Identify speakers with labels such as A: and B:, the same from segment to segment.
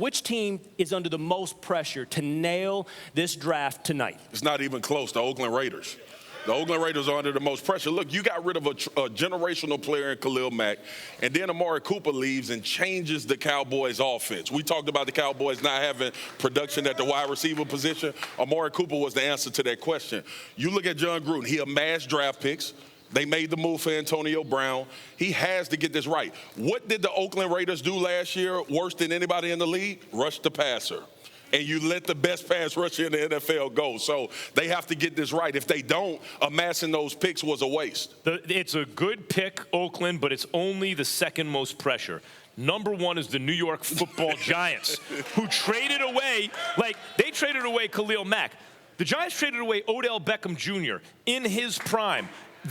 A: Which team is under the most pressure to nail this draft tonight?
B: It's not even close. The Oakland Raiders. The Oakland Raiders are under the most pressure. Look, you got rid of a generational player in Khalil Mack, and then Amari Cooper leaves and changes the Cowboys' offense. We talked about the Cowboys not having production at the wide receiver position. Amari Cooper was the answer to that question. You look at Jon Gruden. He amassed draft picks. They made the move for Antonio Brown. He has to get this right. What did the Oakland Raiders do last year worse than anybody in the league? Rush the passer. And you let the best pass rusher in the NFL go. So they have to get this right. If they don't, amassing those picks was a waste.
C: It's a good pick, Oakland, but it's only the second most pressure. Number one is the New York Football Giants, who traded away, they traded away Khalil Mack. The Giants traded away Odell Beckham Jr. in his prime.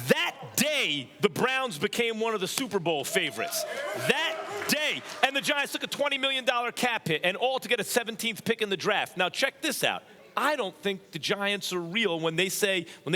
C: That day, the Browns became one of the Super Bowl favorites. That day. And the Giants took a $20 million cap hit, and all to get a 17th pick in the draft. Now, check this out. I don't think the Giants are real when they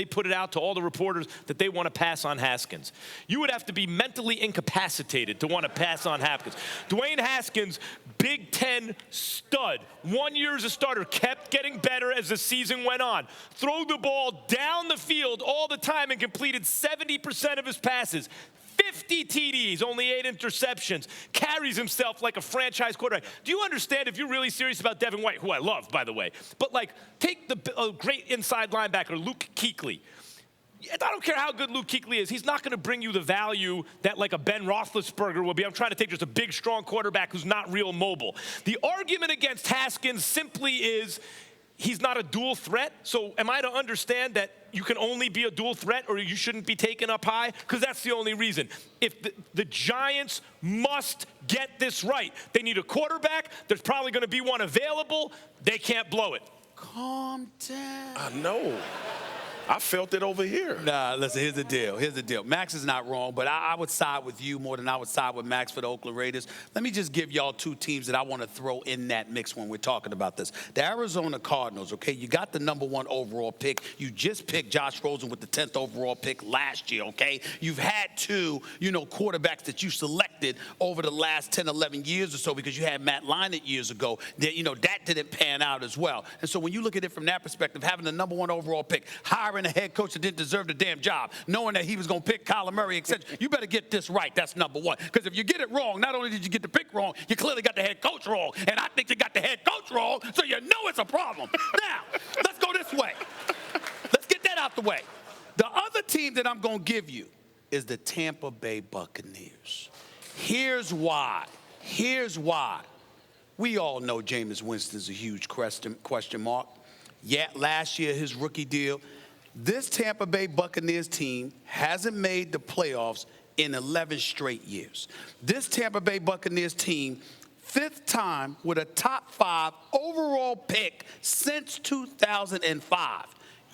C: put it out to all the reporters that they want to pass on Haskins. You would have to be mentally incapacitated to want to pass on Haskins. Dwayne Haskins, Big Ten stud. 1 year as a starter, kept getting better as the season went on. Throw the ball down the field all the time and completed 70% of his passes. 50 TDs, only 8 interceptions, carries himself like a franchise quarterback. Do you understand, if you're really serious about Devin White, who I love, by the way, but take the great inside linebacker, Luke Kuechly. I don't care how good Luke Kuechly is. He's not going to bring you the value that a Ben Roethlisberger will be. I'm trying to take just a big, strong quarterback who's not real mobile. The argument against Haskins simply is he's not a dual threat. So am I to understand that you can only be a dual threat or you shouldn't be taken up high? Because that's the only reason. If the Giants must get this right. They need a quarterback. There's probably going to be one available. They can't blow it.
D: Calm down.
B: I know. I felt it over here.
D: Nah, listen, here's the deal. Max is not wrong, but I would side with you more than I would side with Max for the Oakland Raiders. Let me just give y'all two teams that I want to throw in that mix when we're talking about this. The Arizona Cardinals, okay? You got the #1 overall pick. You just picked Josh Rosen with the 10th overall pick last year, okay? You've had two, quarterbacks that you selected over the last 10, 11 years or so because you had Matt Leinart years ago. That didn't pan out as well. And so when you look at it from that perspective, having the #1 overall pick, hiring a head coach that didn't deserve the damn job, knowing that he was going to pick Kyler Murray, etc. You better get this right. That's #1. Because if you get it wrong, not only did you get the pick wrong, you clearly got the head coach wrong. And I think you got the head coach wrong, so you know it's a problem. Now, let's go this way. Let's get that out the way. The other team that I'm going to give you is the Tampa Bay Buccaneers. Here's why. We all know Jameis Winston's a huge question mark. Yeah, last year, his rookie deal. This Tampa Bay Buccaneers team hasn't made the playoffs in 11 straight years. This Tampa Bay Buccaneers team, 5th time with a top 5 overall pick since 2005.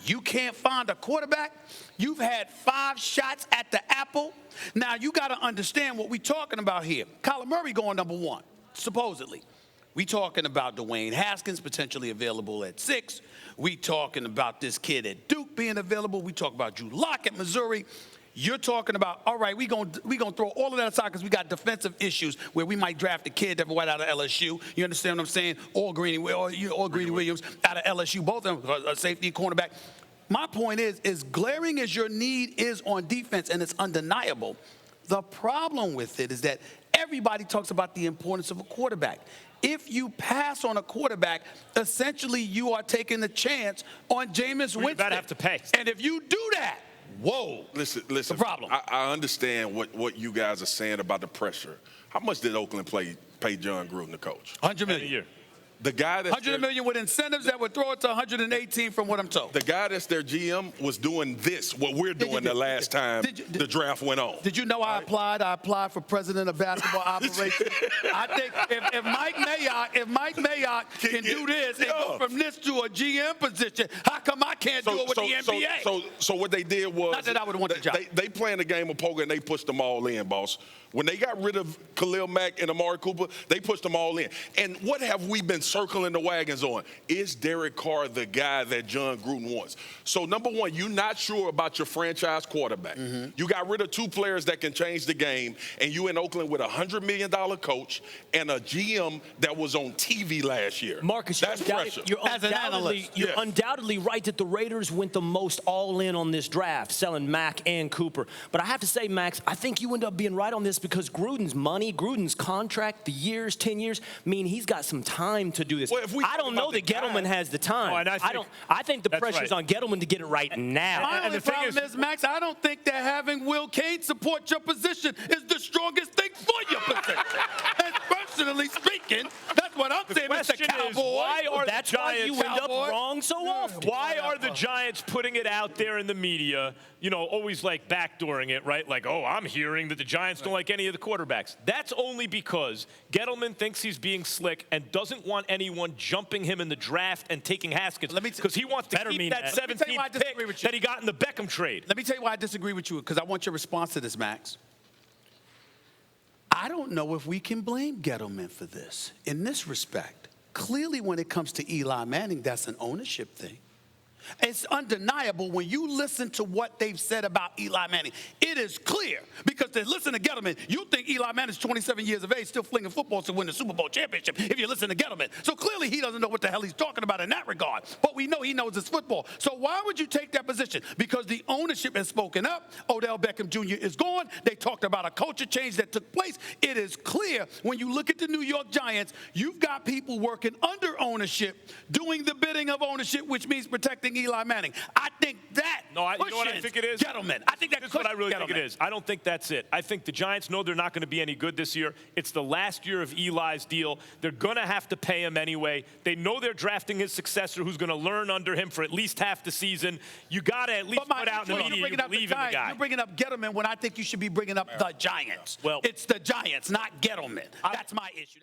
D: You can't find a quarterback. You've had 5 shots at the apple. Now, you got to understand what we're talking about here. Kyler Murray going #1, supposedly. We talking about Dwayne Haskins potentially available at 6. We talking about this kid at Duke being available. We talk about Drew Lock at Missouri. You're talking about, all right, we gonna throw all of that aside because we got defensive issues where we might draft a kid that right out of LSU. You understand what I'm saying? Or Greedy Williams out of LSU, both of them, a safety cornerback. My point is glaring as your need is on defense, and it's undeniable, the problem with it is that everybody talks about the importance of a quarterback. If you pass on a quarterback, essentially you are taking the chance on Jameis Winston.
C: You're about to have to pay.
D: And if you do that, whoa,
B: Listen.
D: the problem.
B: I understand what you guys are saying about the pressure. How much did Oakland pay Jon Gruden, the coach?
D: $100 million
C: a year.
B: The guy that's
D: $100 million with incentives that would throw it to 118 from what I'm told.
B: The guy that's their GM was doing this, what we're doing the last time the draft went on.
D: Did you know I applied? I applied for president of basketball operations. I think if Mike Mayock can do this and go from this to a GM position, how come I can't do it with the NBA?
B: So what they did was,
D: not that I would want the job.
B: They playing a game of poker and they pushed them all in, boss. When they got rid of Khalil Mack and Amari Cooper, they pushed them all in. And what have we been circling the wagons on. Is Derek Carr the guy that Jon Gruden wants? So, number one, you're not sure about your franchise quarterback. You got rid of 2 players that can change the game, and you in Oakland with a $100 million coach and a GM that was on TV last year.
A: Marcus,
B: that's pressure.
A: You're undoubtedly right that the Raiders went the most all in on this draft, selling Mack and Cooper. But I have to say, Max, I think you end up being right on this because Gruden's money, Gruden's contract, the years, 10 years, mean he's got some time to do this.
B: Well,
A: I don't know that Gettleman has the time. I think the pressure's on Gettleman to get it right now.
D: My only problem is, Max, I don't think that having Will Cade support your position is the strongest thing for your position. And personally speaking, that's what I'm saying, Mr. Cowboy.
A: That's why you end up wrong so often.
C: Why are the Giants putting it out there in the media, always like backdooring it, right? Like, oh, I'm hearing that the Giants don't like any of the quarterbacks. That's only because Gettleman thinks he's being slick and doesn't want anyone jumping him in the draft and taking Haskins because he wants to keep that 17th pick that he got in the Beckham trade.
D: Let me tell you why I disagree with you, because I want your response to this, Max. I don't know if we can blame Gettleman for this in this respect. Clearly, when it comes to Eli Manning, that's an ownership thing. It's undeniable when you listen to what they've said about Eli Manning. It is clear because to listen to Gettleman, you think Eli Manning's 27 years of age, still flinging footballs to win the Super Bowl championship if you listen to Gettleman. So clearly he doesn't know what the hell he's talking about in that regard. But we know he knows his football. So why would you take that position? Because the ownership has spoken up. Odell Beckham Jr. is gone. They talked about a culture change that took place. It is clear when you look at the New York Giants, you've got people working under ownership, doing the bidding of ownership, which means protecting Eli Manning. I think that
C: you know what I think it is?
D: Gettleman. I think that's
C: what I really think it is. I don't think that's it. I think the Giants know they're not going to be any good this year. It's the last year of Eli's deal. They're going to have to pay him anyway. They know they're drafting his successor who's going to learn under him for at least half the season. You got to at least put out in the media you believe in the guy.
D: You're bringing up Gettleman when I think you should be bringing up the Giants. Well, it's the Giants, not Gettleman. That's my issue.